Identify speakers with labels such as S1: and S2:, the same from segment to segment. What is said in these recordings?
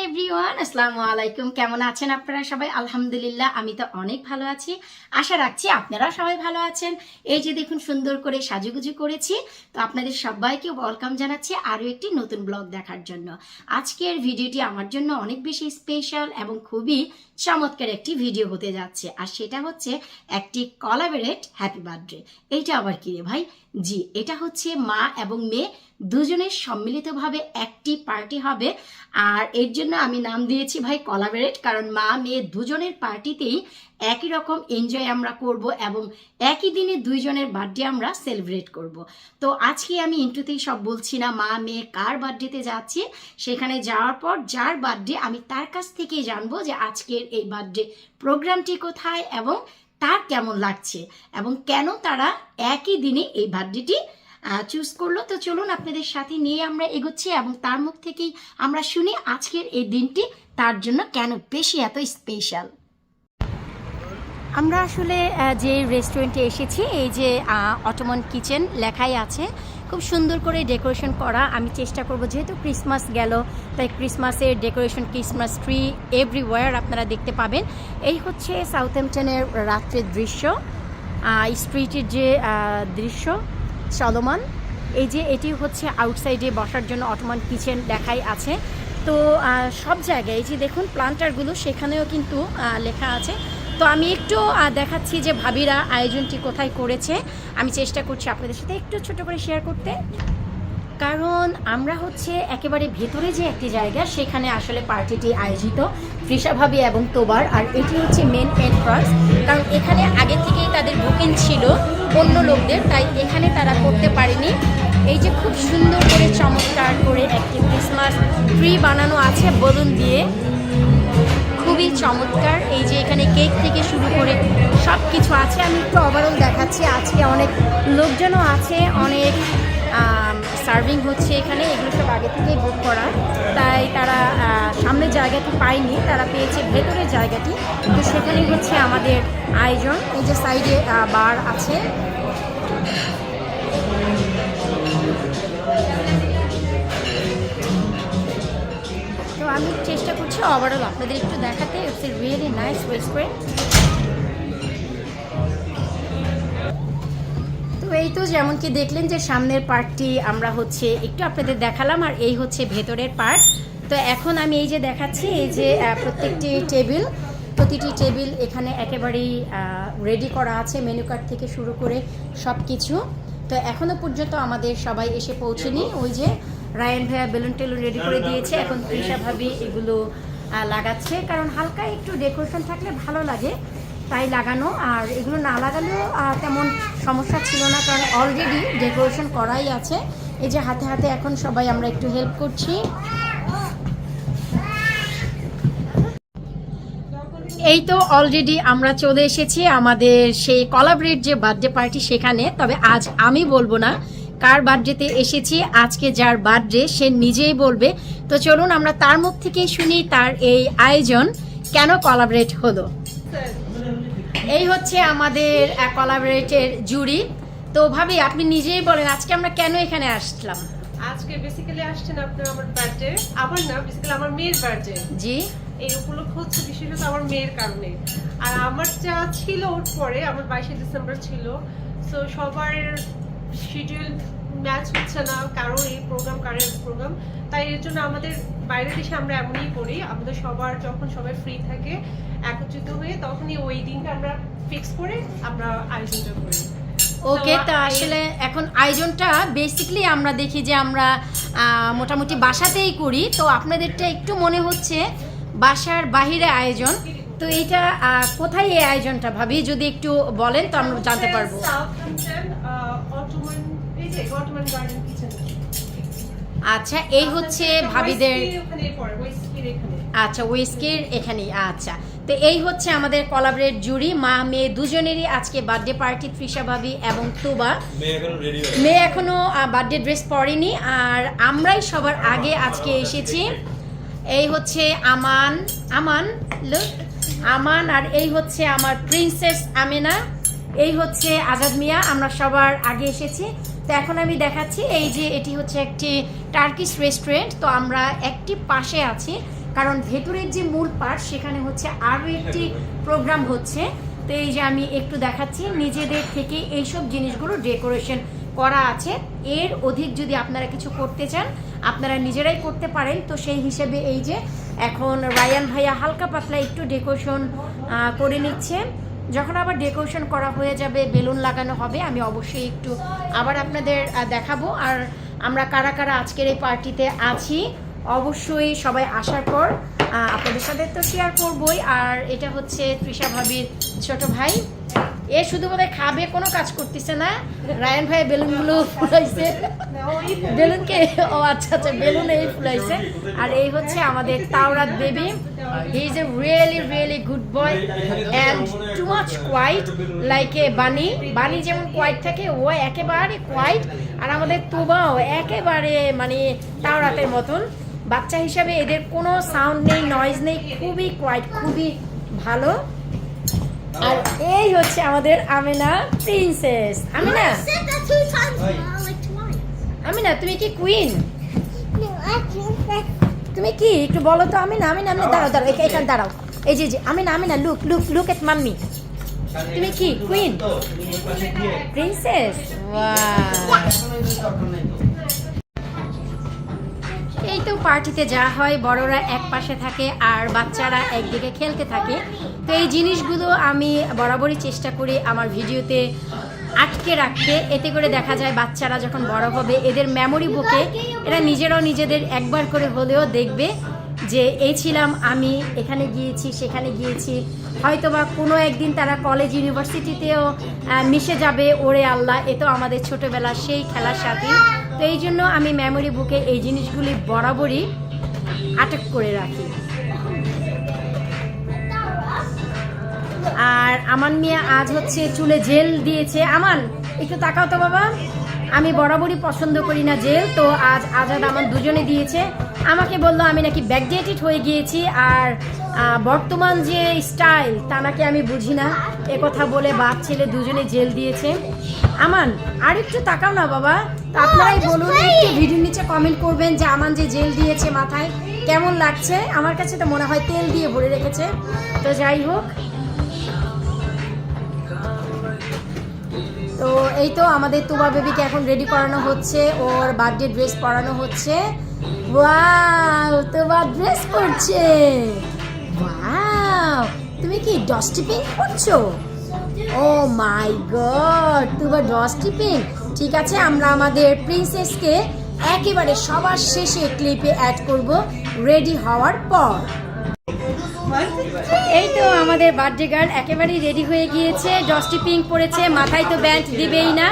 S1: Everyone, আসসালামু আলাইকুম। কেমন আছেন আপনারা সবাই? আলহামদুলিল্লাহ, আমি তো অনেক ভালো আছি। আশা রাখছি আপনারা সবাই ভালো আছেন। এই যে দেখুন, সুন্দর করে সাজুগুজু করেছি। তো আপনাদের সবাইকে ওয়েলকাম জানাচ্ছি আরও একটি নতুন ব্লগ দেখার জন্য। আজকের ভিডিওটি আমার জন্য অনেক বেশি স্পেশাল এবং খুবই চমৎকার একটি ভিডিও হতে যাচ্ছে। আর সেটা হচ্ছে একটি কোলাবরেট হ্যাপি বার্থডে। এইটা আবার কি রে ভাই? জি, এটা হচ্ছে মা এবং মেয়ে দুজনের সম্মিলিতভাবে একটি পার্টি হবে। আর এর জন্য আমি নাম দিয়েছি ভাই কোলাবরেট, কারণ মা মেয়ে দুজনের পার্টিতেই একই রকম এনজয় আমরা করব এবং একই দিনে দুইজনের বার্থডে আমরা সেলিব্রেট করব। তো আজকে আমি ইন্টুতেই সব বলছি না, মা মেয়ে কার বার্থডেতে যাচ্ছি, সেখানে যাওয়ার পর যার বার্থডে আমি তার কাছ থেকেই জানবো যে আজকের এই বার্থডে প্রোগ্রামটি কোথায় এবং তার কেমন লাগছে এবং কেন তারা একই দিনে এই বার্থডেটি চুজ করলো। তো চলুন আপনাদের সাথে নিয়ে আমরা এগোচ্ছি এবং তার মুখ থেকেই আমরা শুনি আজকের এই দিনটি তার জন্য কেন বেশি এত স্পেশাল। আমরা আসলে যে রেস্টুরেন্টে এসেছি, এই যে অটোমান কিচেন লেখাই আছে, খুব সুন্দর করে ডেকোরেশন করা। আমি চেষ্টা করব, যেহেতু ক্রিসমাস গেল তাই ক্রিসমাসের ডেকোরেশন, ক্রিসমাস ট্রি এভরিওয়্যার আপনারা দেখতে পাবেন। এই হচ্ছে সাউথহ্যাম্পটনের রাত্রের দৃশ্য, স্ট্রিটের যে দৃশ্য চলমান। এই যে এটি হচ্ছে আউটসাইডে বসার জন্য অটোমান কিচেন লেখাই আছে। তো সব জায়গায় এই যে দেখুন প্লান্টারগুলো, সেখানেও কিন্তু লেখা আছে। তো আমি একটু দেখাচ্ছি যে ভাবিরা আয়োজনটি কোথায় করেছে। আমি চেষ্টা করছি আপনাদের সাথে একটু ছোট করে শেয়ার করতে, কারণ আমরা হচ্ছে একেবারে ভেতরে যে একটি জায়গা, সেখানে আসলে পার্টিটি আয়োজিত তৃষা ভাবি এবং তোবার। আর এটি হচ্ছে মেন এন্ট্রান্স, কারণ এখানে আগে থেকেই তাদের বুকিং ছিল অন্য লোকদের, তাই এখানে তারা করতে পারেনি। এই যে খুব সুন্দর করে চমৎকার করে একটি ক্রিসমাস ট্রি বানানো আছে বেলুন দিয়ে, খুবই চমৎকার। এই যে এখানে কেক থেকে শুরু করে সব কিছু আছে। আমি একটু ওভারঅল দেখাচ্ছি। আজকে অনেক লোকজনও আছে, অনেক সার্ভিং হচ্ছে এখানে। এগুলো সব আগে থেকেই বুক করা, তাই তারা সামনের জায়গাটি পায়নি, তারা পেয়েছে ভেতরের জায়গাটি। তো সেখানেই হচ্ছে আমাদের আয়োজন। এই যে সাইডে বার আছে। তো আমি চেষ্টা করছি ওভারঅল আপনাদের একটু দেখাতে। It's a really nice restaurant. তো এই তো যেমন কি দেখলেন যে সামনের পার্টটি আমরা হচ্ছে একটু আপনাদের দেখালাম, আর এই হচ্ছে ভেতরের পার্ট। তো এখন আমি এই যে দেখাচ্ছি, এই যে প্রতিটি টেবিল এখানে একেবারেই রেডি করা আছে, মেনু কার্ড থেকে শুরু করে সব কিছু। তো এখনও পর্যন্ত আমাদের সবাই এসে পৌঁছেনি। ওই যে রায়ান ভাইয়া বেলুন টেলুন রেডি করে দিয়েছে, এখন তৃষা ভাবি এগুলো লাগাচ্ছে, কারণ হালকা একটু ডেকোরেশন থাকলে ভালো লাগে তাই লাগানো। আর এগুলো না লাগালেও তেমন সমস্যা ছিল না, কারণ অলরেডি ডেকোরেশন করাই আছে। এই যে হাতে হাতে এখন সবাই আমরা একটু হেল্প করছি। এই তো অলরেডি আমরা চলে এসেছি আমাদের সেই কোলাবরেট যে বার্থডে পার্টি সেখানে। তবে আজ আমি বলবো না কার বার্থডেতে এসেছি, আজকে যার বার্থডে সে নিজেই বলবে। তো চলুন আমরা তার মুখ থেকেই শুনি তার এই আয়োজন কেন কোলাবরেট হলো। এই হচ্ছে আমাদের কোলাবরেটের জুরি। তো ভাবি, আপনি নিজেই বলেন আজকে আমরা কেন এখানে আসলাম।
S2: আজকে বেসিক্যালি আসছেন আপনার আমার বার্থডে, আমার না, বেসিক্যালি আমার মেয়ের বার্থডে।
S1: জি,
S2: এই উপলক্ষ হচ্ছে বিশেষত আমার মেয়ের কারণে। আর আমার যা ছিল ওর পরে, আমার 22শে ডিসেম্বর ছিল। সো সবার শিডিউল ম্যাচ হচ্ছে না, কারো এই প্রোগ্রাম কারো এই প্রোগ্রাম, তাই এর জন্য আমাদের বাইরের দেশে আমরা এমনই করি, আমাদের সবার যখন সবাই ফ্রি থাকে একত্রিত হয়ে তখনই ওই দিনটা আমরা ফিক্স করে আমরা আয়োজনটা করি।
S1: ওকে। তো আসলে এখন আয়োজনটা বেসিক্যালি আমরা দেখি যে আমরা মোটামুটি বাসাতেই করি। তো আপনাদেরটা একটু মনে হচ্ছে বাসার বাহিরে আয়োজন। তো এইটা কোথায় এই আয়োজনটা ভাবি যদি একটু বলেন তো আমরা জানতে পারবো। আচ্ছা, এই হচ্ছে ভাবিদের, আচ্ছা উইস্কির এখানেই। আচ্ছা, তো এই হচ্ছে আমাদের কোলাবরেট জুরি, মা মেয়ে দুজনেরই আজকে বার্থডে পার্টি। তৃষা ভাবি এবং তুবা, মেয়ে এখনো বার্থডে ড্রেস পরেনি, আর আমরাই সবার আগে আজকে এসেছি। এই হচ্ছে আমান, আর এই হচ্ছে আমার প্রিন্সেস আমেনা, এই হচ্ছে আজাদ মিয়া। আমরা সবার আগে এসেছি। তো এখন আমি দেখাচ্ছি, এই যে এটি হচ্ছে একটি টার্কিশ রেস্টুরেন্ট। তো আমরা একটি পাশে আছি, কারণ ভেতরের যে মূল পার্ট সেখানে হচ্ছে আরও একটি প্রোগ্রাম হচ্ছে। তো এই যে আমি একটু দেখাচ্ছি, নিজেদের থেকে এইসব জিনিসগুলো ডেকোরেশন করা আছে। এর অধিক যদি আপনারা কিছু করতে চান আপনারা নিজেরাই করতে পারেন। তো সেই হিসেবে এই যে এখন রায়ান ভাইয়া হালকা পাতলা একটু ডেকোরেশন করে নিচ্ছে। যখন আবার ডেকোরেশন করা হয়ে যাবে, বেলুন লাগানো হবে, আমি অবশ্যই একটু আবার আপনাদের দেখাবো। আর আমরা কারা কারা আজকের এই পার্টিতে আছি অবশ্যই সবাই আসার পর আপনাদের সাথে তো শেয়ার করবই। আর এটা হচ্ছে তৃষা ভাবির ছোট ভাই, এ শুধু বোধহয় খাবে, কোনো কাজ করতেছে না। রায়ান ভাই বেলুনগুলো ফুলাইছে, বেলুনকে ও আচ্ছা আচ্ছা বেলুন এই ফুলাইছে। আর এই হচ্ছে আমাদের তাওরাত baby, he is a really good boy and too much quite like a bunny যেমন কোয়াইট থাকে ও একেবারে কোয়াইট। আর আমাদের তুবাও একেবারে মানে তাওরাতের মতন। বাচ্চা হিসাবে এদের কোনো সাউন্ড নেই, নয়েজ নেই, খুবই কোয়াইট, খুবই ভালো। আর এই হচ্ছে আমাদের আমিনা প্রিন্সেস। আমিনা, আমিনা তুমি কি কুইন? তুমি কি একটু বলো তো আমিনা? আমিনা দাঁড়াও এখানে দাঁড়াও। এই যে আমিনা লুক এট মাম্মি, তুমি কি কুইন প্রিন্সেস? এই তো পার্টিতে যা হয়, বড়রা এক পাশে থাকে আর বাচ্চারা একদিকে খেলতে থাকে। তো এই জিনিসগুলো আমি বরাবরই চেষ্টা করি আমার ভিডিওতে আটকে রাখতে, এতে করে দেখা যায় বাচ্চারা যখন বড় হবে এদের মেমোরি বুকে এরা নিজেরাও নিজেদের একবার করে হলেও দেখবে যে এই ছিলাম আমি, এখানে গিয়েছি সেখানে গিয়েছি। হয়তোবা কোনো একদিন তারা কলেজ ইউনিভার্সিটিতেও মিশে যাবে। ওরে আল্লাহ, এ তো আমাদের ছোটোবেলার সেই খেলার সাথী। তো এই জন্য আমি মেমোরি বুকে এই জিনিসগুলি বরাবরই আটক করে রাখি। আর আমান মিয়া আজ হচ্ছে চুলে জেল দিয়েছে। আমান একটু তাকাও তো বাবা, আমি বরাবরই পছন্দ করি না জেল, তো আজ আজাদ আমান দুজনে দিয়েছে। আমাকে বললো আমি নাকি ব্যাকডেটেড হয়ে গিয়েছি, আর বর্তমান যে স্টাইল তা নাকি আমি বুঝি না, কথা বলে বাপ ছেলে দুজনে জেল দিয়েছে। আমান আর একটু তাকাও না বাবা। তো আপনারাই বলুন, একটু ভিডিওর নিচে কমেন্ট করবেন যে আমান যে জেল দিয়েছে মাথায় কেমন লাগছে। আমার কাছে তো মনে হয় তেল দিয়ে ভরে রেখেছে। তো যাই হোক, তো এই তো আমাদের তুবা বেবিকে এখন রেডি করানো হচ্ছে, ওর বার্থডে ড্রেস পরানো হচ্ছে। ওয়াও, তুবা ড্রেস পরছে। ওয়াও, তুমি কি ডস্টি পিঙ্ক পরছো? ও মাই গড, তুবা ডস্টি পিঙ্ক। ঠিক আছে, আমরা আমাদের প্রিন্সেসকে একেবারে সবার শেষে ক্লিপে অ্যাড করব রেডি হওয়ার পর। এই তো আমাদের বার্থডে গার্ল একেবারেই রেডি হয়ে গিয়েছে, ডস্টি পিঙ্ক পরেছে, মাথায় তো ব্যান্ড দিবেই না।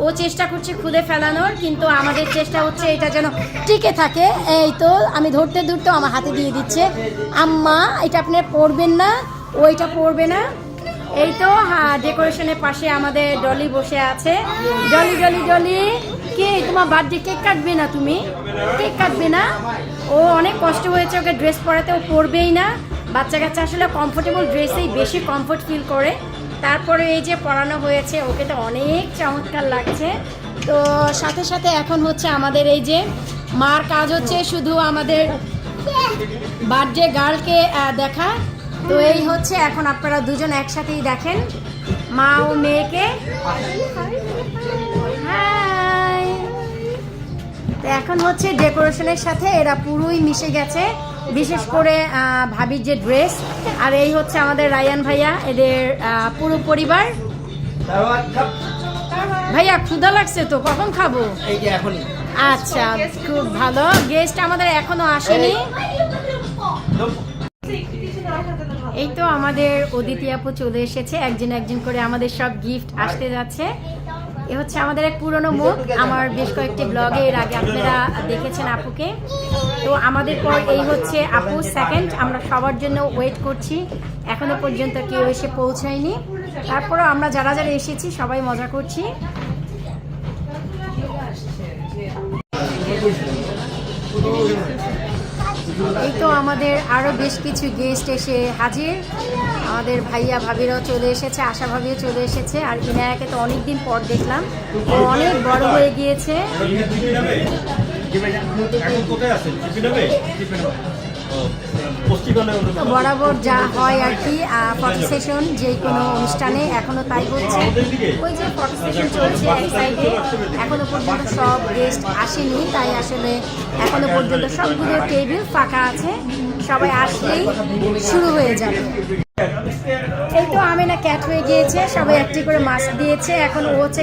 S1: ও চেষ্টা করছে খুদে ফেলানোর, কিন্তু আমাদের চেষ্টা হচ্ছে এটা যেন টিকে থাকে। এই তো আমি ধরতে আমার হাতে দিয়ে দিচ্ছে, আম্মা এটা আপনি পরবেন না, ওইটা পরবে না। এই তো হ্যাঁ, ডেকোরেশনের পাশে আমাদের ডলি বসে আছে। ডলি কে তোমার বার্থডে কেক কাটবে না? তুমি কেক কাটবে না? ও অনেক কষ্ট হয়েছে ওকে ড্রেস পরাতে, ও পরবেই না। বাচ্চা কাচ্চা আসলে কমফোর্টেবল ড্রেসেই বেশি কমফোর্ট ফিল করে। তারপরে এই যে পরানো হয়েছে, ওকে তো অনেক চমৎকার লাগছে। তো সাথে সাথে এখন হচ্ছে আমাদের এই যে মার কাজ হচ্ছে শুধু আমাদের বার্থডে গার্লকে দেখা। তো এই হচ্ছে এখন আপনারা দুজন একসাথেই দেখেন মা ও মেয়েকে। হাই। তো এখন হচ্ছে ডেকোরেশনের সাথে এরা পুরোই মিশে গেছে, বিশেষ করে ভাবির যে ড্রেস। আর এই হচ্ছে আমাদের রায়ান ভাইয়া, এদের পুরো পরিবার। ভাইয়া ক্ষুধা লাগছে তো, কখন খাবো? আচ্ছা, খুব ভালো। গেস্ট আমাদের এখনো আসেনি। এই তো আমাদের অদিতি আপু চলে এসেছে, একজন একজন করে আমাদের সব গিফট আসতে যাচ্ছে। এ হচ্ছে আমাদের এক পুরনো মুখ, আমার বেশ কয়েকটি ব্লগে এর আগে আপনারা দেখেছেন আপুকে। তো আমাদের পর এই হচ্ছে আপু সেকেন্ড। আমরা সবার জন্য ওয়েট করছি, এখনো পর্যন্ত কেউ এসে পৌঁছায়নি। তারপরেও আমরা যারা যারা এসেছি সবাই মজা করছি। এই তো আমাদের আরো বেশ কিছু গেস্ট এসে হাজির। আমাদের ভাইয়া ভাবিরাও চলে এসেছে, আশা ভাবিও চলে এসেছে। আর ইনায়াকে তো অনেকদিন পর দেখলাম, ও অনেক বড় হয়ে গিয়েছে। তো বরাবর যা হয় আর কি ফটো সেশন যে কোনো অনুষ্ঠানে এখনো তাই হচ্ছে। ওই যে ফটো সেশন চলছে এক সাইডে, এখনো পর্যন্ত সব গেস্ট আসেনি, তাই আসলে এখনো পর্যন্ত সবগুলো টেবিল ফাঁকা আছে, সবাই আসলেই শুরু হয়ে যাবে। এই তো আমিনা ক্যাট হয়ে গিয়েছে, সবাই একটি করে মাস্ক দিয়েছে, এখন ও হচ্ছে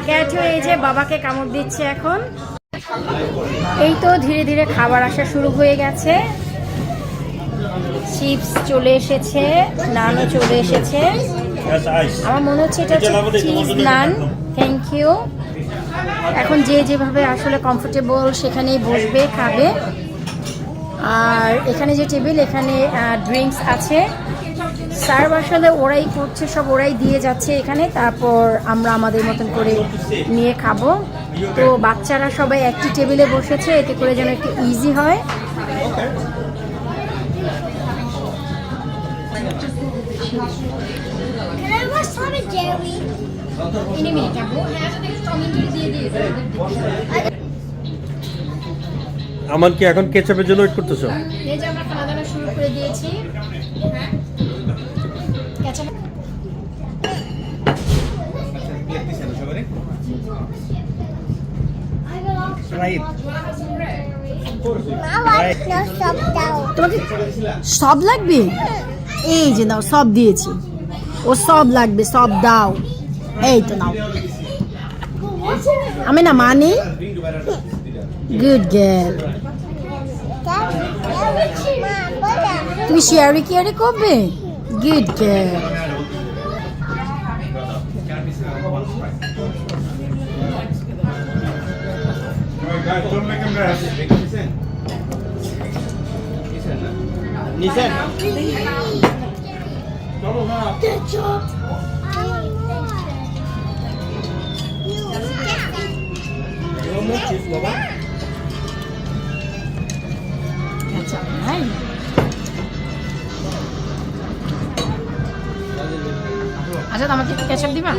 S1: ক্যাট হয়ে এই যে বাবাকে কামড় দিচ্ছে এখন। এই তো ধীরে ধীরে খাবার আসা শুরু হয়ে গেছে, চিপস চলে এসেছে, নানও চলে এসেছে, আমার মনে হচ্ছে এটা হচ্ছে চিজ নান। Thank you. এখন যে যেভাবে আসলে কমফোর্টেবল সেখানেই বসবে খাবে। আর এখানে যে টেবিল, এখানে ড্রিঙ্কস আছে, সার্ভ আসলে ওরাই করছে, সব ওরাই দিয়ে যাচ্ছে এখানে, তারপর আমরা আমাদের মতন করে নিয়ে খাবো। তো বাচ্চারা সবাই একটি টেবিলে বসেছে, এতে করে যেন একটু ইজি হয়।
S3: আমার কি এখন কেচাপের জন্য ওয়েট করতেছো?
S1: এই যে আমরা খাওয়া দাওয়া শুরু করে দিয়েছি। কেচাপ তোমাকে সব লাগবে? এই যে নাও, সব দিয়েছি, ও সব লাগবে, সব দাও। এই তো নাও। আমি না মানে গুড গার্ল। তুমি শেয়ারি কেয়ারি করবে? Good girl.
S3: Don't make him rest. Nisan.
S1: আচ্ছা, আমাকে একটু কেচাপ দিবা?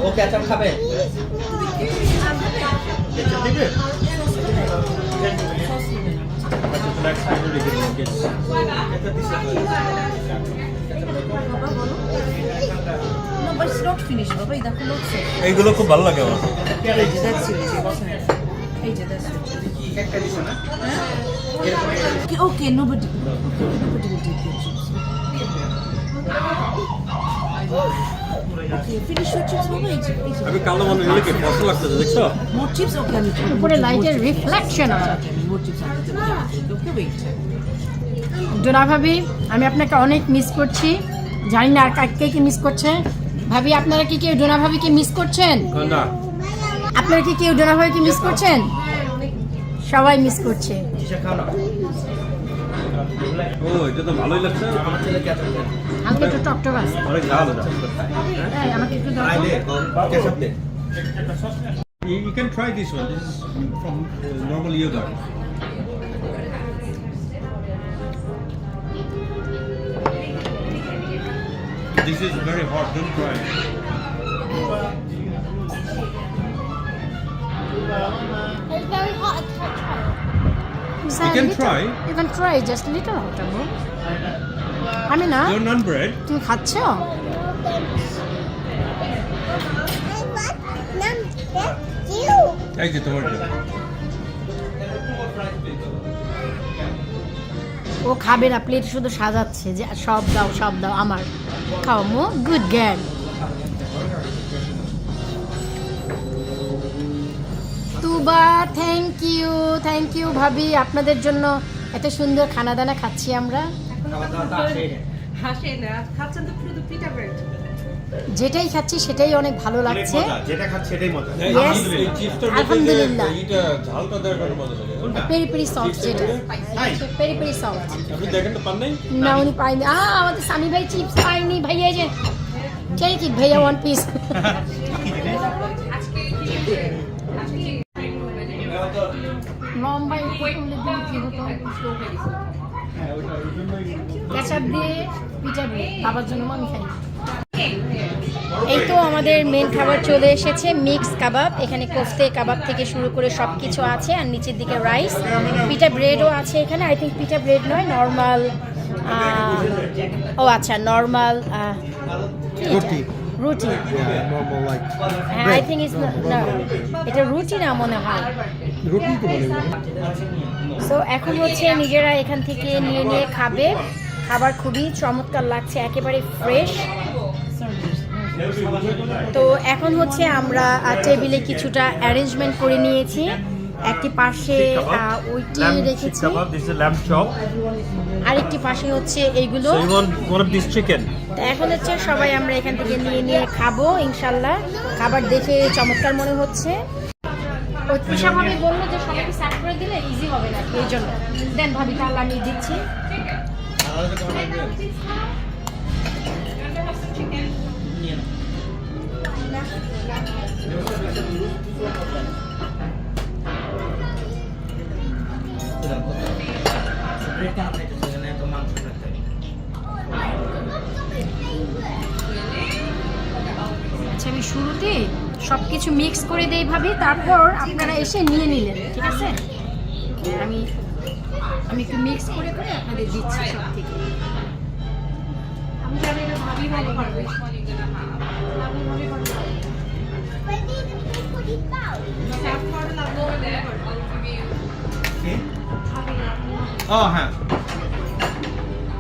S4: ও কেচাপ খাবে?
S3: এইগুলো খুব ভালো লাগে আমার।
S5: Okay, nobody will take your chips. Okay, finish your chips, Mama.
S3: আমি কালো মনে হলে কি ফসল লাগতেছে দেখছো?
S5: More chips? Okay, I'm going
S1: উপরে লাইটের রিফ্লেকশন আছে।
S5: more chips. Okay, wait.
S1: Dona ভাবি, আমি আপনাকে অনেক মিস করছি, জানি না আর কে কি মিস করছে। ভাবি, আপনারা কি কেউ ডোনা ভাবিকে মিস করছেন?
S3: না।
S1: আপনারা কি কেউ ডোনা ভাবিকে মিস করছেন? সবাই মিস করছে।
S3: ও, এটা তো ভালোই লাগছে।
S1: হালকা একটু টকটক আছে।
S3: অনেক ঝাল এটা।
S1: এই, আমাকে একটু দাও তো।
S4: কেচাপ দে।
S3: You can try this one. This is from normal yogurt. This is very hot. Don't try it.
S6: It's very hot.
S3: You can try.
S1: You can try just little hot, bro. আমি না,
S3: Your naan bread.
S1: তুমি খাচ্ছ?
S6: I want none. That's you.
S3: এই যে তোমার জন্য।
S1: ও খাবে না, প্লেট শুধু সাজাচ্ছে যে সব দাও সব দাও আমার। খাও মো, good girl. Tuba, thank you ভাবি, আপনাদের জন্য এত সুন্দর খানা দানা খাচ্ছি আমরা।
S2: হাসে না, খাচ্ছেন তো শুধু পিঠা ব্রেড।
S1: যেটাই খাচ্ছি সেটাই অনেক ভালো লাগছে।
S4: যেটা খাচ্ছে সেটাই মজা।
S1: Yes, আলহামদুলিল্লাহ।
S3: এইটা ঝালটা দেওয়ার কারণে মজা লাগে। কোনটা?
S1: পেরি পেরি সস, যেটা পেরি পেরি সস।
S3: আপনি দেখেন তো পান নাই?
S1: না, উনি পাইনি। আমাদের স্বামী ভাই চিপস পাইনি, ভাইয়া এই যে টেক ইট ভাইয়া, ওয়ান পিস। লম্বাই কি হতো? কেচাপ দিয়ে পিঠা ব্রেড বাবার জন্য আমি খাই। এই তো আমাদের মেন খাবার চলে এসেছে, মিক্স কাবাব। এখানে কোফতে কাবাব থেকে শুরু করে সব কিছু আছে, আর নিচের দিকে রাইস, পিঠা ব্রেডও আছে এখানে। আই থিঙ্ক পিঠা ব্রেড নয়, নর্মাল, ও আচ্ছা নর্মাল
S3: রুটি।
S1: রুটি,
S3: normal like
S1: হ্যাঁ আই থিঙ্ক ইজ না, এটা রুটি না মনে হয়।
S3: রুটি তো বলে।
S1: সো এখন হচ্ছে নিজেরা এখান থেকে নিয়ে নিয়ে খাবে। খাবার খুবই চমৎকার লাগছে, একেবারে ফ্রেশ। তো এখন হচ্ছে আমরা টেবিলে কিছুটা অ্যারেঞ্জমেন্ট করে নিয়েছি। একটি পাশে ওইটি রেখেছি,
S3: This is lamb chop.
S1: আরেকটি পাশে হচ্ছে এইগুলো।
S3: So you want one of this chicken?
S1: তো এখন হচ্ছে সবাই আমরা এখান থেকে নিয়ে নিয়ে খাবো ইনশাল্লাহ। খাবার দেখে চমৎকার মনে হচ্ছে। ওই তৃষা ভাবি বললো যে সবাইকে সার্ভ করে দিলে ইজি হবে না, এই জন্য দেন ভাবি তাহলে আমি দিচ্ছি। আচ্ছা আমি শুরুতে সব কিছু মিক্স করে দেই ভাবি, তারপর আপনারা এসে নিয়ে নিলেন, ঠিক আছে? আমি একটু মিক্স করে করে আপনাদের দিচ্ছি সব থেকে। আমি জানি না ভাবি ভালো পারবে।
S4: ও হ্যাঁ,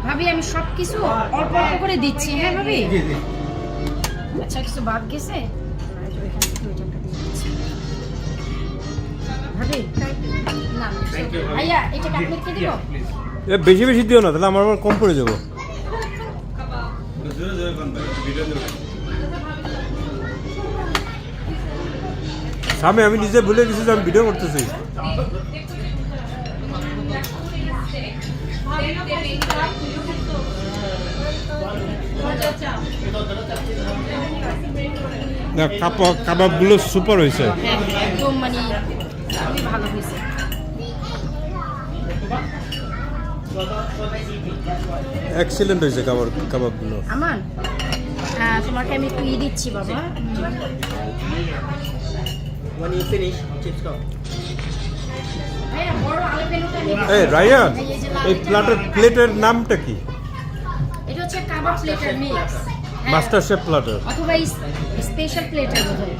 S1: ভাবি আমি সব কিছু অল্প অল্প করে দিচ্ছি, হ্যাঁ ভাবি?
S4: জি জি।
S1: আচ্ছা কিছু বাদ গেছে ভাবি? না ভাইয়া এটা আপনাকে দিব?
S3: বেশি বেশি দিও না, তাহলে আমার আবার কম পড়ে যাবো। সামনে আমি নিজে ভুলে গেছি যে আমি ভিডিও করতেছি। না কাবাবগুলো সুপার হয়েছে।
S1: হ্যাঁ একদম মানে খুবই ভালো হয়েছে।
S3: এক্সিলেন্ট হয়েছে কাবাবগুলো।
S1: আমার তোমাকে আমি একটু দিচ্ছি বাবা।
S4: When you finish, chips go.
S1: ভাইয়া বড় আলু পেনোটা নিয়ে
S3: এই রায়ান,
S1: এই যে লাল
S3: এই প্লেটের নামটা কি?
S1: এটা হচ্ছে কাবাব platter mix,
S3: master chef platter
S1: অথবা স্পেশাল প্লেটার বোধহয়।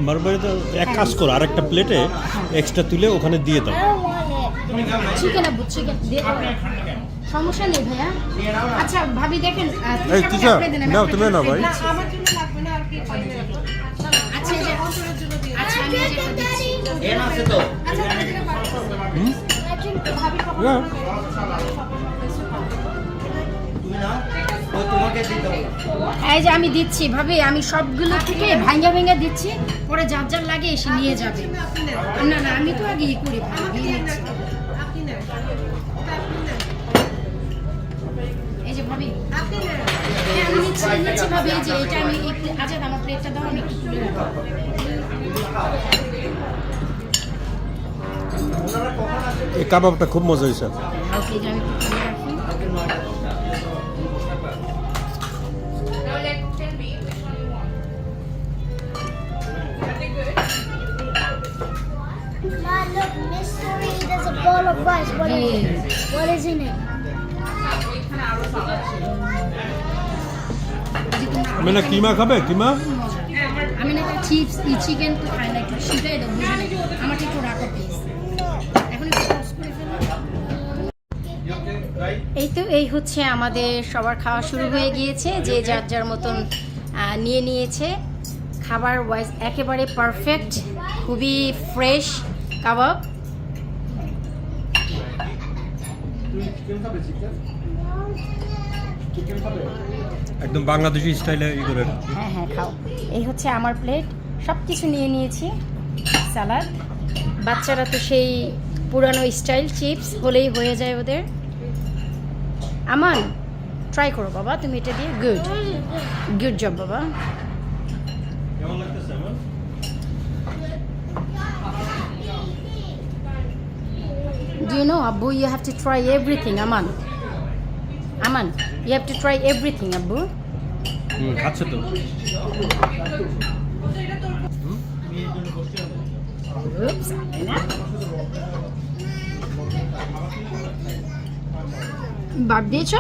S3: মারবাড়িতে এক কাজ করো, আরেকটা প্লেটে এক্সট্রা তুলে ওখানে দিয়ে দাও।
S6: I don't want it.
S1: Chicken Abu chicken দিয়ে দাও। সমস্যা নেই ভাইয়া। আচ্ছা ভাবি দেখেন
S3: এই তিশা নাও, তুমি নাও ভাই।
S2: আমার জন্য লাগবে না, আর কি চাইবে?
S1: আচ্ছা এই যে আচ্ছা আমি এই যে একটা দিচ্ছি।
S4: এর আছে তো।
S2: আচ্ছা এটা থেকে বাদ দাও।
S6: I drink the
S2: ভাবি কখন
S3: Yeah.
S4: তুমি নাও, ও তোমাকে দিতে হবে।
S1: এই যে আমি দিচ্ছি ভাবি, আমি সবগুলো থেকে ভাঙ্গা ভাঙ্গা দিচ্ছি, পরে যার যার লাগে এসে নিয়ে যাবে।
S2: আপনি নেন,
S1: না না আমি তো আগে ই করি ভাই,
S2: আপনি
S1: দিয়ে
S2: নেন,
S1: নিচ্ছি।
S2: আপনি নেন, আপনি নেন,
S1: এই যে ভাবি
S2: আপনি নেন।
S1: হ্যাঁ, আমি নিচ্ছি ভাবি। এই যে এটা আমি আচ্ছা আমার প্লেটটা দাও, আমি একটু তুলে রাখবো।
S3: এই কাবাবটা খুব মজা হয়েছে।
S1: ওকে যে আমি একটু তুলে রাখি।
S6: Mom, look, mystery. There's a ball of rice. What is in it?
S3: আমি না কিমা খাবে, কিমা?
S1: আমি না চিপস চিকেন তো খাই না, একটু সেটাই দাও বুঝে নেই। আমাকে একটু রাখো প্লিজ। এখন একটু পজ করে ফেলো। এই তো এই হচ্ছে আমাদের সবার খাওয়া শুরু হয়ে গিয়েছে, যে যার যার মতন নিয়ে নিয়েছে। খাবার ওয়াইজ একেবারে পারফেক্ট, খুবই ফ্রেশ কাবাব।
S3: একদম বাংলাদেশি স্টাইলে ই করে।
S1: হ্যাঁ হ্যাঁ খাও। এই হচ্ছে আমার প্লেট, সব কিছু নিয়ে নিয়েছি। স্যালাড, বাচ্চারা তো সেই পুরানো স্টাইল, চিপস হলেই হয়ে যায় ওদের। আমান ট্রাই করো বাবা তুমি এটা দিয়ে। গুড জব বাবা।
S3: কেমন লাগতেছে আমার?
S1: Do you know, Abu, you have to try everything, Aman. Aman, you have to try everything, Abu.
S3: খাচ্ছে তো
S1: Oops, Amina. বাদ দিয়েছ?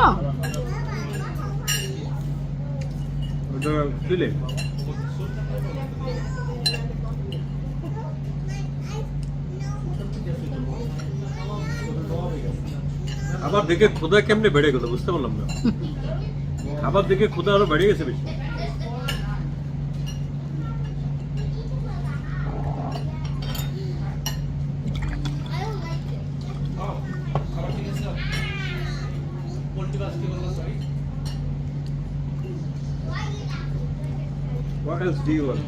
S3: ওটা দিলে আবার দেখে খোদা কেমনে বেড়ে গেল বুঝতে পারলাম না আবার দেখে খোদা আরো বেড়ে গেছে বেশি What else do you want?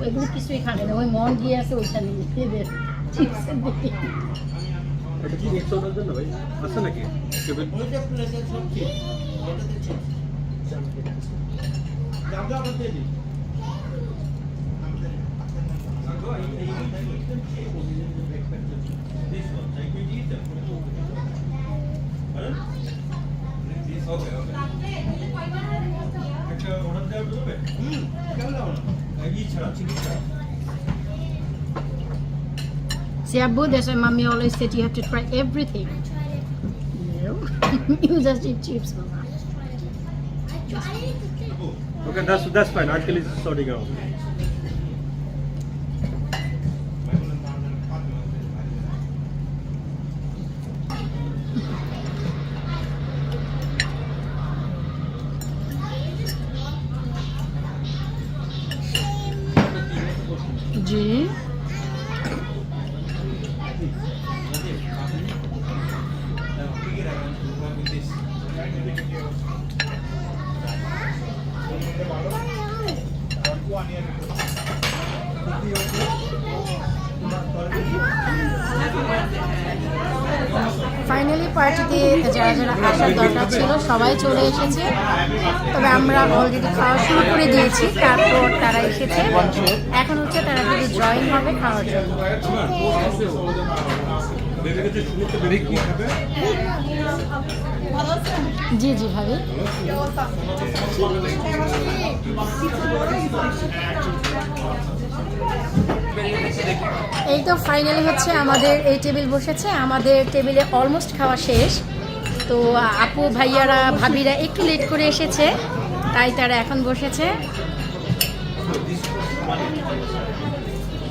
S1: এগুলো কিছুই খাবে না, ওই মন গিয়ে আছে ওইখানে এদের চিপসের দিকে।
S3: এটা কি মিক্স ওটার জন্য ভাই আছে নাকি টেবিল
S4: ওইটা প্লেটে সব চিপস ওটাতে চিপস জায়গা বলতে দিই This one, I could eat them. Pardon? Okay, okay. একটা অর্ডার দেওয়া যাবে? কেন দাও না? এই ছাড়া চিনি ছাড়া।
S1: See, Abu, that's why mommy always said you have to try everything. No, you just eat chips, Mama.
S3: Okay, that's fine. Uncle is sorting out.
S1: G finally পার্টিতে যারা যারা আসার দরকার ছিল সবাই চলে এসেছে, তবে আমরা অলরেডি খাওয়া শুরু করে দিয়েছি, তারপর তারা এসেছে, এখন হচ্ছে তারা শুধু জয়েন হবে খাওয়ার জন্য। জি জি ভাবি, এই তো ফাইনালি হচ্ছে আমাদের এই টেবিল বসেছে, আমাদের টেবিলে অলমোস্ট খাওয়া শেষ। তো আপু ভাইয়ারা ভাবিরা একটু লেট করে এসেছে, তাই তারা এখন বসেছে।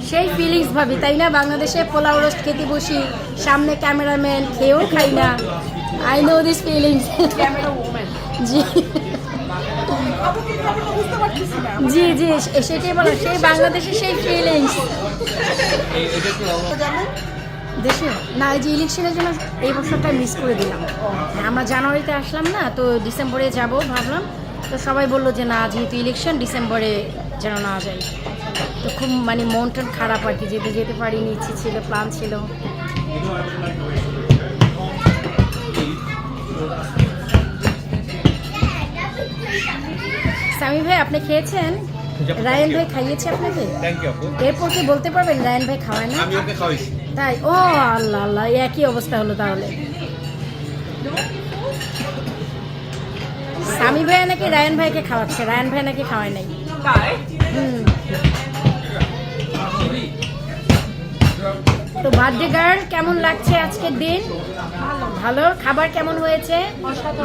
S1: সেই ফিলিংস ভাবি, তাই না? বাংলাদেশে পোলাও রোস্ট খেতে বসি, সামনে ক্যামেরাম্যান, খেয়েও খাই না। I know this feelings. জি জি জি, সেটাই বলো, সেই বাংলাদেশের সেই ফিলিংস। দেশে না, এই যে ইলেকশনের জন্য এই বছরটা মিস করে দিলাম। আমরা জানুয়ারিতে আসলাম না, তো ডিসেম্বরে যাব ভাবলাম, তো সবাই বললো যে না, যেহেতু ইলেকশন ডিসেম্বরে যেন না যাই। তো খুব মানে মন টন খারাপ আর কি, যেতে পারিনি, ইচ্ছে ছিল, প্ল্যান ছিল। সামি ভাই, আপনি খেয়েছেন? রায়ান ভাই খাইয়েছে আপনাকে?
S3: থ্যাংক ইউ আপু।
S1: এরপর কি বলতে পারবেন রায়ান ভাই খাওয়ায় না?
S3: আমি ওকে খাওয়াইছি।
S1: তাই? ও আল্লাহ আল্লাহ, একই অবস্থা হলো তাহলে। সামি ভাই নাকি রায়ান ভাইকে খাওয়াচ্ছে, রায়ান ভাই নাকি খাওয়ায় নাই। তো বার্থডে গার্ল, কেমন লাগছে আজকের দিন? ভালো। খাবার কেমন হয়েছে?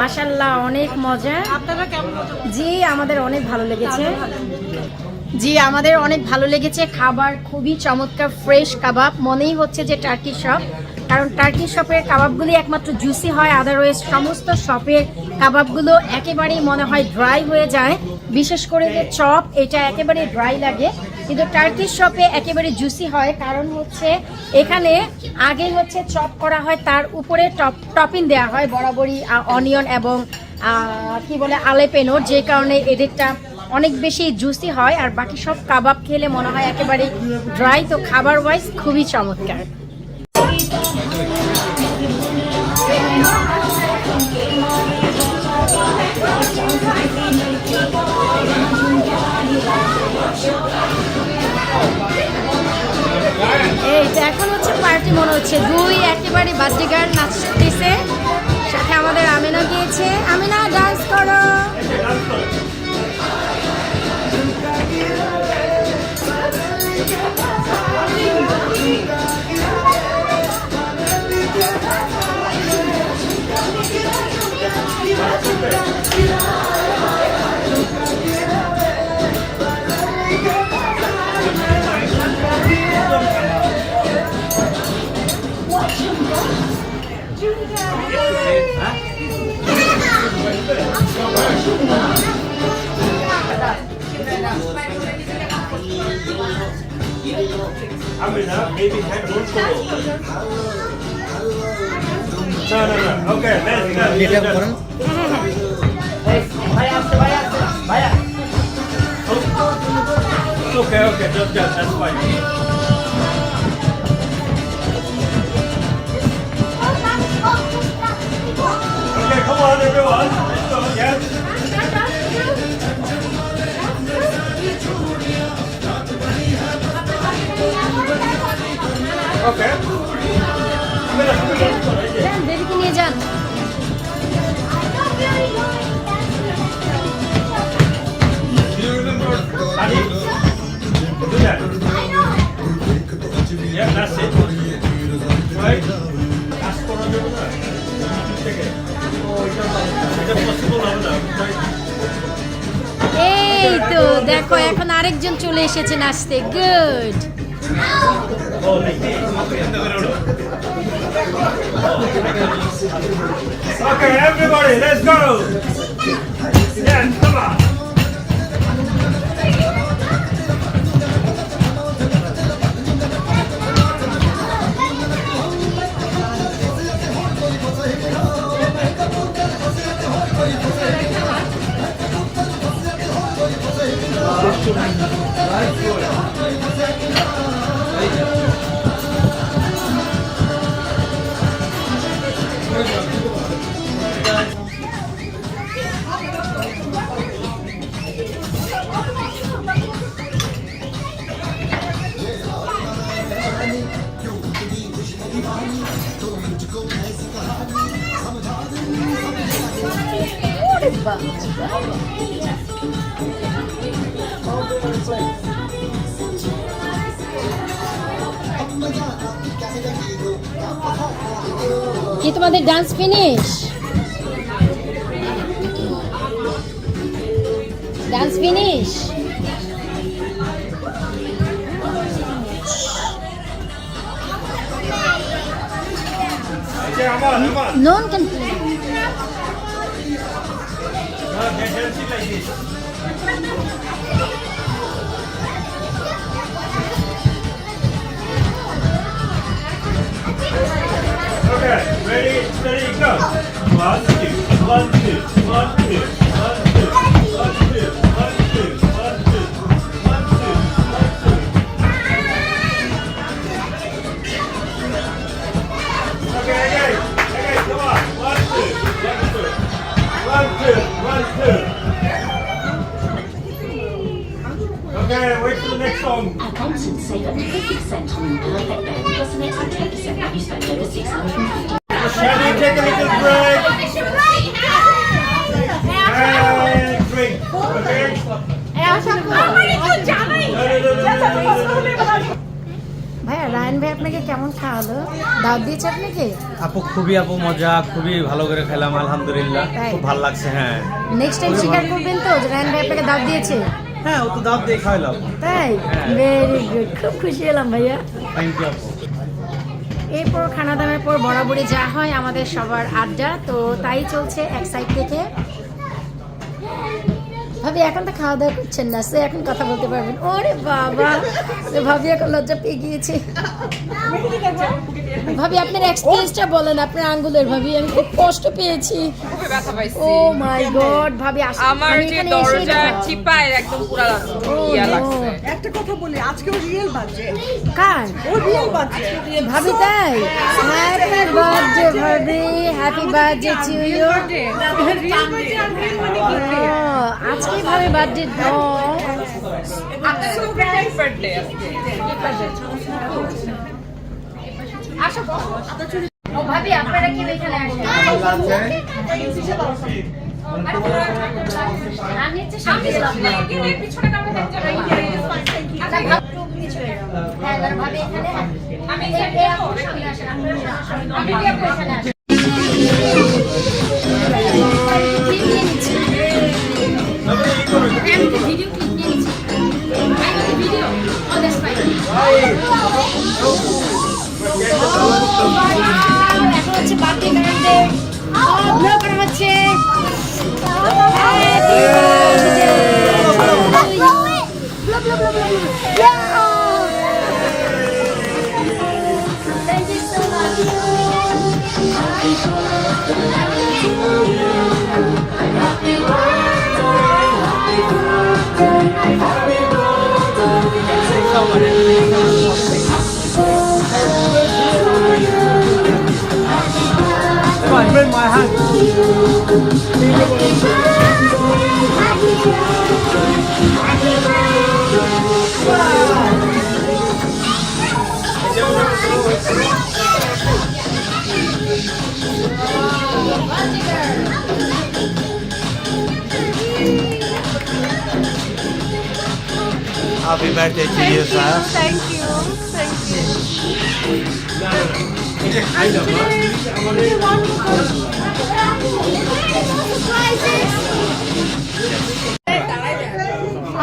S1: মাশাআল্লাহ, অনেক মজা।
S2: আপনারা কেমন?
S1: জি, আমাদের অনেক ভালো লেগেছে। জি, আমাদের অনেক ভালো লেগেছে। খাবার খুবই চমৎকার, ফ্রেশ কাবাব, মনেই হচ্ছে যে টার্কি শপ, কারণ টার্কি শপের কাবাবগুলি একমাত্র জুসি হয়, আদারওয়াইজ সমস্ত শপের কাবাবগুলো একেবারেই মনে হয় ড্রাই হয়ে যায়। বিশেষ করে যে চপ, এটা একেবারে ড্রাই লাগে, কিন্তু টার্কি শপে একেবারে জুসি হয়, কারণ হচ্ছে এখানে আগে হচ্ছে চপ করা হয়, তার উপরে টপিং দেওয়া হয় বরাবরই অনিয়ন এবং কি বলে আলেপেনোর, যে কারণে এদেরটা অনেক বেশি জুসি হয়, আর বাকি সব কাবাব খেলে মনে হয় একেবারে ড্রাই। তো খাবার ওয়াইজ খুবই চমৎকার। পার্টি মনে হচ্ছে, দুই একেবারে বার্থডে গার্ল নাচতেছে, সাথে আমাদের আমিনা গিয়েছে। আমিনা ডান্স করো।
S3: Amina, maybe have one for No. Okay, let's go. Okay, just that's fine. Okay, come on everyone. Let's go, yes. Okay.
S1: যান, বেবিকে নিয়ে যান।
S3: Adi, do that. Yeah, that's it. Right? Ask for a little bit. Take it. It's possible now.
S1: এই তো দেখো, এখন আরেকজন চলে এসেছে নাচতে। Good.
S3: Oh, like this. Okay, everybody, let's go. Yeah, come on.
S1: কি তোমাদের dance finish? Dance finish?
S3: Okay, come on.
S1: No one can play.
S3: No, get dancing like this. Okay, ready, steady, go. 1, 2, 1, 2, 1, 2, 1, 2, 1, 2, 1, 2, 1, 2, 1, 2, 1, 2. Okay, come on. 1, 2, 1, 2, 1, 2, 1, 2. Okay, wait for the next song.
S7: At Thompson, save up to 50% on perfect bed plus an extra 10% when you spend over $650.
S3: Shall we take a little break? And drink. Okay?
S1: ভাইয়া, রায়ন ভাই আপনাকে কেমন খাওয়ালো? দাওয়াত দিয়েছে আপনাকে?
S8: আপু খুবই মজা, খুবই ভালো করে খেলাম আলহামদুলিল্লাহ,
S1: তাই?
S8: খুব ভালো লাগছে। হ্যাঁ,
S1: নেক্সট টাইম স্বীকার করবেন তো যে রায়ন ভাই আপনাকে দাওয়াত দিয়েছে?
S8: হ্যাঁ, ও তো দাওয়াত দিয়ে খাওয়াইলাম।
S1: তাই?
S8: হ্যাঁ।
S1: ভেরি গুড, খুব খুশি হলাম ভাইয়া।
S8: থ্যাংক ইউ আপু।
S1: এরপর খানা দামের পর বরাবরই যা হয় আমাদের সবার আড্ডা, তো তাই চলছে এক সাইড থেকে। ভাবি এখন তো খাওয়া দাওয়া করছেন না, সে এখন কথা বলতে পারবেন। ওরে বাবা, ভাবি এখন লজ্জা পেয়ে গিয়েছে। ভাবি আপনার এক্সপিরিয়েন্সটা বলেন, আপনার আঙ্গুলের। ভাবি আমি খুব কষ্ট পেয়েছি।
S9: খুবই ব্যথা পাইছি।
S1: ও মাই গড ভাবি,
S9: আমার যে দরজা চিপায় একদম পুরা ইয়া লাগছে।
S5: একটা কথা বলি, আজকে ও রিয়েল বাজে।
S1: কার?
S5: ও রিয়েল বাজে।
S1: ভাবি তাই? হ্যাপি বার্থডে ভাবি, হ্যাপি বার্থডে টু ইউ। আজকে ভাবে বার্থডে।
S9: আপনার বার্থডে আজকে।
S1: ও ভাবি আপনারা কি এখানে আসেন? আমি হচ্ছে সামনে পিছনে কামড়ে থাকতে পারি। আচ্ছা কিছু হ্যাঁ ভাবি এখানে আমি সামনে আসেন আমি এখানে আসেন। ভিডিও ক্লিপ নিয়ে নিচ্ছি। Video on the spike. এখন হচ্ছে বার্থডে গার্লদের ব্লো করা হচ্ছে।
S6: Thank you so much.
S8: Bring my hand. Happy birthday to you, sir.
S2: Thank you.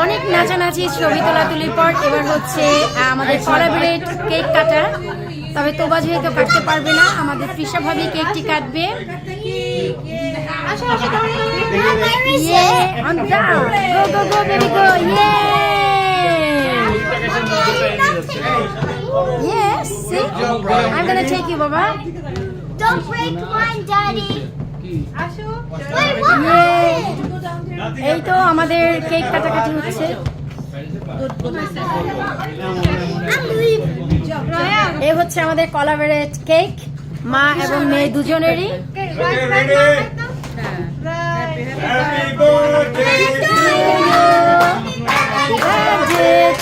S1: অনেক নাচানাচি ছবি তোলাতুলির পর এবার হচ্ছে আমাদের কোলাবরেট কেক কাটা। তবে তোবা যেহেতু কাটতে পারবে না, আমাদের তৃষা ভাবি কেকটি কাটবে। Yeah, on down. Go, baby, go. Yes, see? I'm gonna take you, Baba.
S6: Don't break mine, Daddy. Wait,
S1: Yay!
S6: what?
S1: এই তো আমাদের কেক কাটাকাটি হচ্ছে। এই হচ্ছে আমাদের কোলাবরেট কেক, মা এবং মেয়ে দুজনেরই।
S3: Happy birthday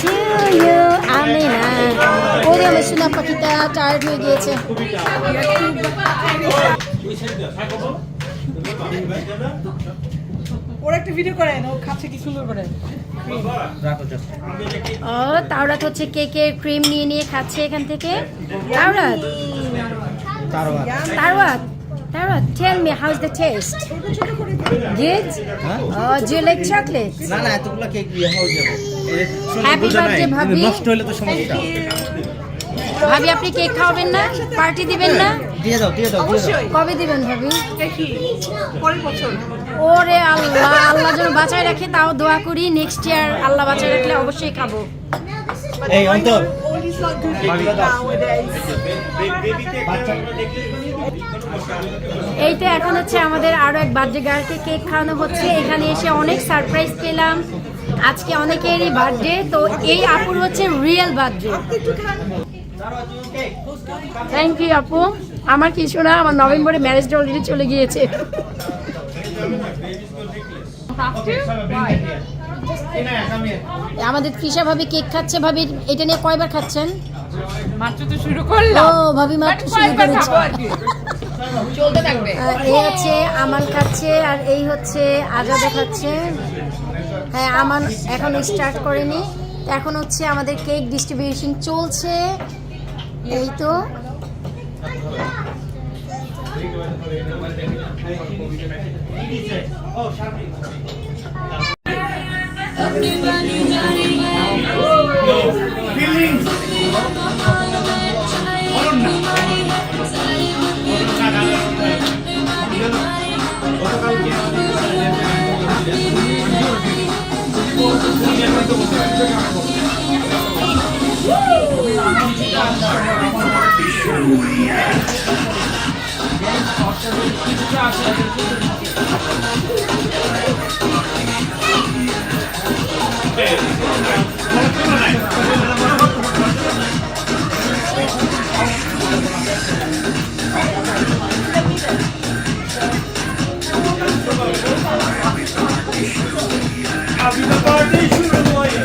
S1: To you, Amina. ওরে আমার সোনা পাখিটা টায়ার্ড হয়ে গিয়েছে।
S5: ওর একটা ভিডিও করেন, ও খাচ্ছে কি সুন্দর করে।
S1: ও তাওরাত হচ্ছে কেকের ক্রিম নিয়ে খাচ্ছে এখান থেকে। তাওরাত, tell me how's the taste? Good? Oh, do you like chocolate?
S8: না না এতগুলো কেক দিয়ে হয়ে যাবে।
S1: Happy birthday, ভাবি।
S8: নষ্ট হলে তো সমস্যা।
S1: ভাবি আপনি কেক খাওয়াবেন না? পার্টি দিবেন না?
S8: দিয়ে দাও।
S1: কবে দিবেন ভাবি?
S2: দেখি পরের বছর।
S1: ওরে আল্লাহ যেন বাঁচায় রাখে, তাও দোয়া করি নেক্সট ইয়ার আল্লাহ বাঁচায় রাখলে অবশ্যই খাবো।
S8: এই অন্তর
S5: Oldie's not good nowadays.
S1: এইটা এখন হচ্ছে আমাদের আরো এক বার্থডে গার্লকে কেক খাওয়ানো হচ্ছে। এখানে এসে অনেক সারপ্রাইজ পেলাম। আজকে অনেকেরই বার্থডে, তো এই আপুর হচ্ছে রিয়েল বার্থডে। থ্যাংক ইউ আপু। আমার কিছু না, আমার নভেম্বরে ম্যারেজটা অলরেডি চলে গিয়েছে। আমাদের তৃষা ভাবি কেক খাচ্ছে। ভাবি এটা নিয়ে কয়বার খাচ্ছেন?
S9: মাত্র তো শুরু করলাম।
S1: ও ভাবি মাত্র শুরু করেছে।
S9: চলতে থাকবে।
S1: এই হচ্ছে আমাল খাচ্ছে, আর এই হচ্ছে আজাদে খাচ্ছে। হ্যাঁ, আমান এখন স্টার্ট করেনি, এখন হচ্ছে আমাদের কেক ডিস্ট্রিবিউশন চলছে। এই তো
S3: Happy birthday শুরু হয়।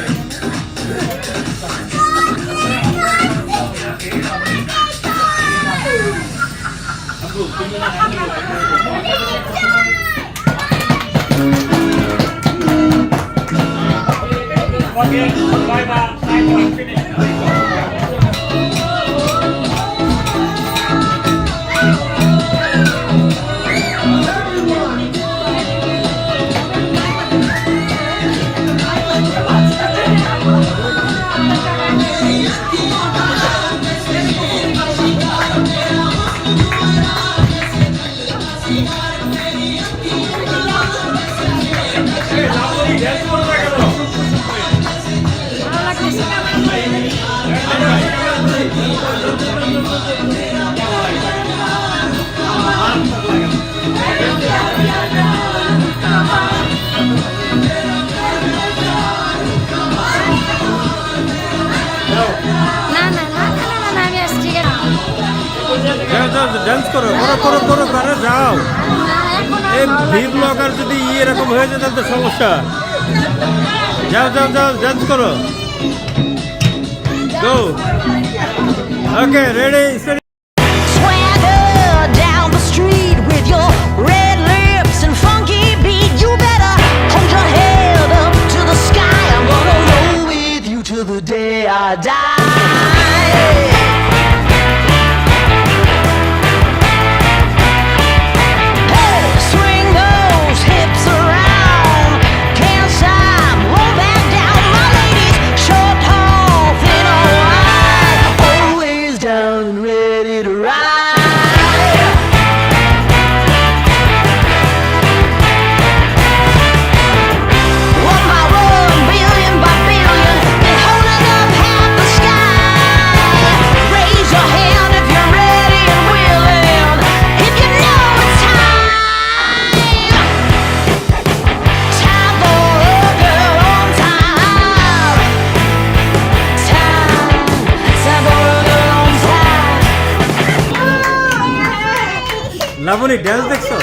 S1: আমি আসছি ঠিক আছে
S8: ডান্স করো করো করো করো আরে যাও এই ভিভ ব্লগার যদি এরকম হয়ে যায় তাহলে তো সমস্যা যাও যাও যাও ডান্স করো গো okay ready
S10: Swagger down the street with your red lips and funky beat. You better hold your head up to the sky. I'm gonna roll with you till the day I die. Hey, swing those hips around. Can't stop, roll back down. My ladies, short, tall, thin or wide, always down and ready to ride. One by one, billion by billion, they're holding up half the sky. Raise your hand if you're ready and willing, if you know it's time. Time for a girl on time. Time for a girl on time.
S8: Labani dance দেখছো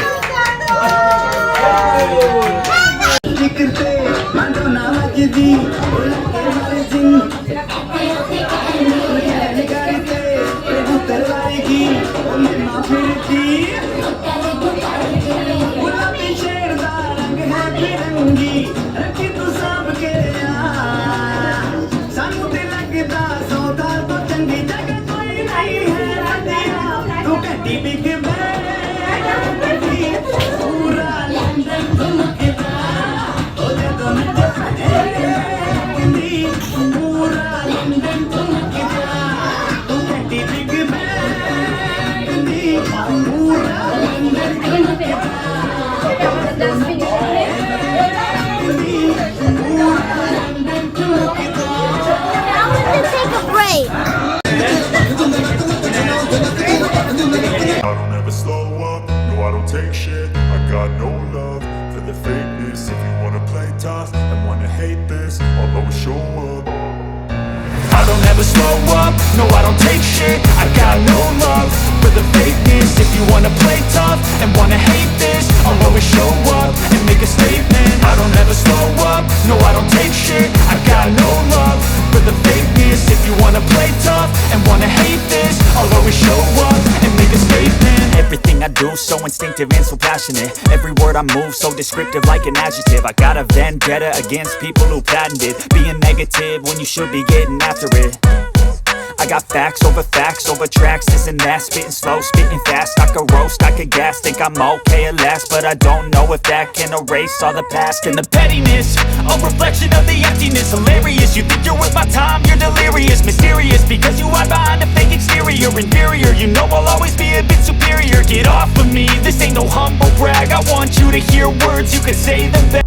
S6: Take a break.
S11: I don't ever slow up, no I don't take shit. I got no love for the fakeness. If you wanna play tough and wanna hate this, I'll always show up. I don't ever slow up, no I don't take shit. I got no love for the fakeness. If you wanna play tough and wanna hate this, I'll always show up and make a statement. I don't ever slow up, no I don't take shit. I got no love for the fakeness. If you wanna play tough and wanna hate this, I'll always show up and make a statement.
S12: Everything I do so instinctive and so passionate. Every word I move so descriptive like an adjective. I got a vendetta against people who patented being negative when you should be getting after it. I got facts over tracks, this and that. Spitting slow, spitting fast. I could roast, I could gas. Think I'm okay at last, but I don't know if that can erase all the past. And the pettiness, a reflection of the emptiness. Hilarious, you think you're worth my time, you're delirious. Mysterious, because you hide behind a fake exterior. Inferior, you know I'll always be a bit superior. Get off of me, this ain't no humble brag. I want you to hear words, you can say them back.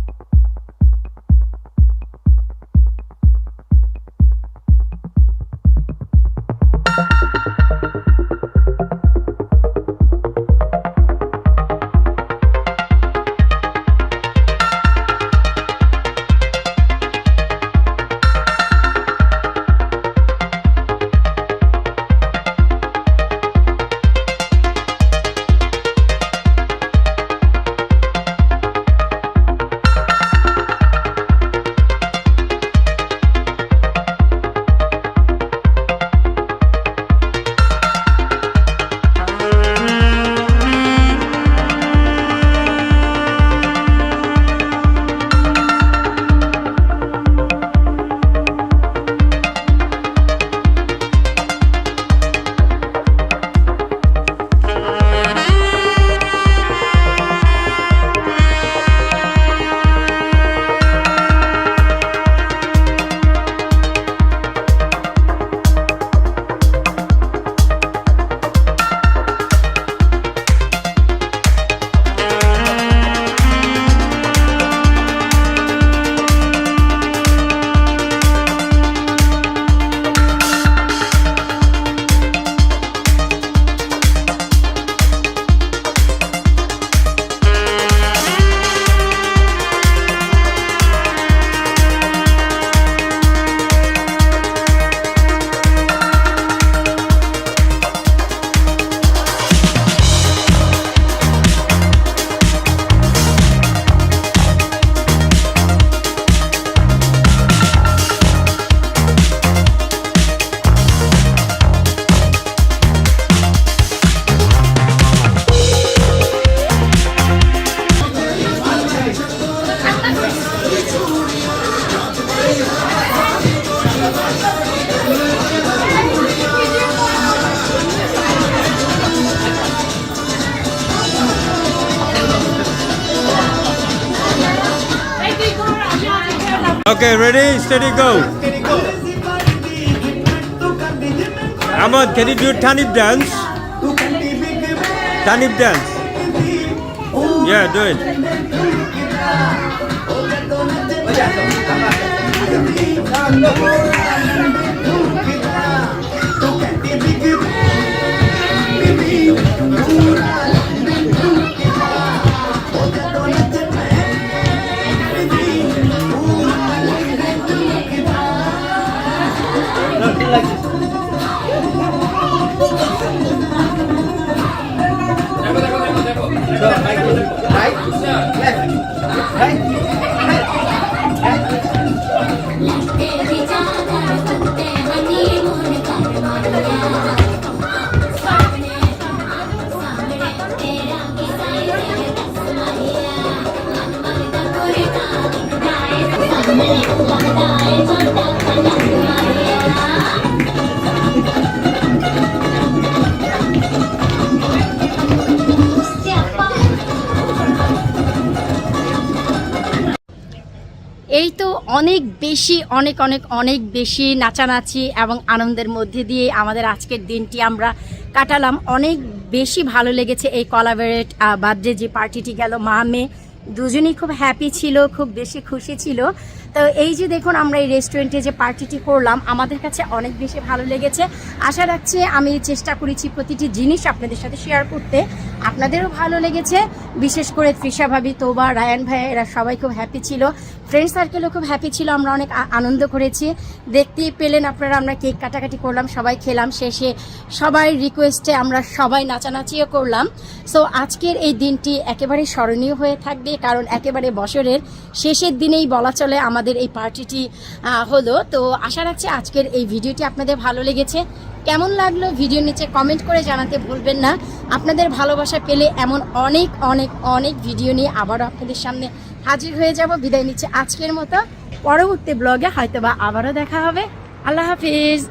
S8: Okay, ready, steady, go. Ahmad, can you do Tanib dance? Tanib dance. Yeah, do it.
S1: এই তো অনেক বেশি অনেক বেশি নাচানাচি এবং আনন্দের মধ্যে দিয়ে আমাদের আজকের দিনটি আমরা কাটালাম। অনেক বেশি ভালো লেগেছে এই কোলাবরেট বার্থডে যে পার্টিটি গেল, মা মেয়ে দুজনেই খুব হ্যাপি ছিল, খুব বেশি খুশি ছিল। তো এই যে দেখুন আমরা এই রেস্টুরেন্টে যে পার্টিটি করলাম আমাদের কাছে অনেক বেশি ভালো লেগেছে। আশা রাখছি আমি চেষ্টা করেছি প্রতিটি জিনিস আপনাদের সাথে শেয়ার করতে, আপনাদেরও ভালো লেগেছে। বিশেষ করে তৃষা ভাবি, তোবা, রায়ান ভাই এরা সবাই খুব হ্যাপি ছিল, ফ্রেন্ড সার্কেলও খুব হ্যাপি ছিল, আমরা অনেক আনন্দ করেছি। দেখতেই পেলেন আপনারা, আমরা কেক কাটাকাটি করলাম, সবাই খেলাম, শেষে সবাই রিকোয়েস্টে আমরা সবাই নাচানাচিও করলাম। সো আজকের এই দিনটি একেবারে স্মরণীয় হয়ে থাকবে, কারণ একেবারে বছরের শেষের দিনেই বলা চলে আমাদের এই পার্টিটি হলো। তো আশা রাখছি আজকের এই ভিডিওটি আপনাদের ভালো লেগেছে। কেমন লাগলো ভিডিওর নিচে কমেন্ট করে জানাতে ভুলবেন না। আপনাদের ভালোবাসা পেলে এমন অনেক ভিডিও নিয়ে আবারও আপনাদের সামনে হাজির হয়ে যাব। বিদায় নিচ্ছে আজকের মতো, পরবর্তী ব্লগে হয়তোবা আবারও দেখা হবে। আল্লাহ হাফিজ।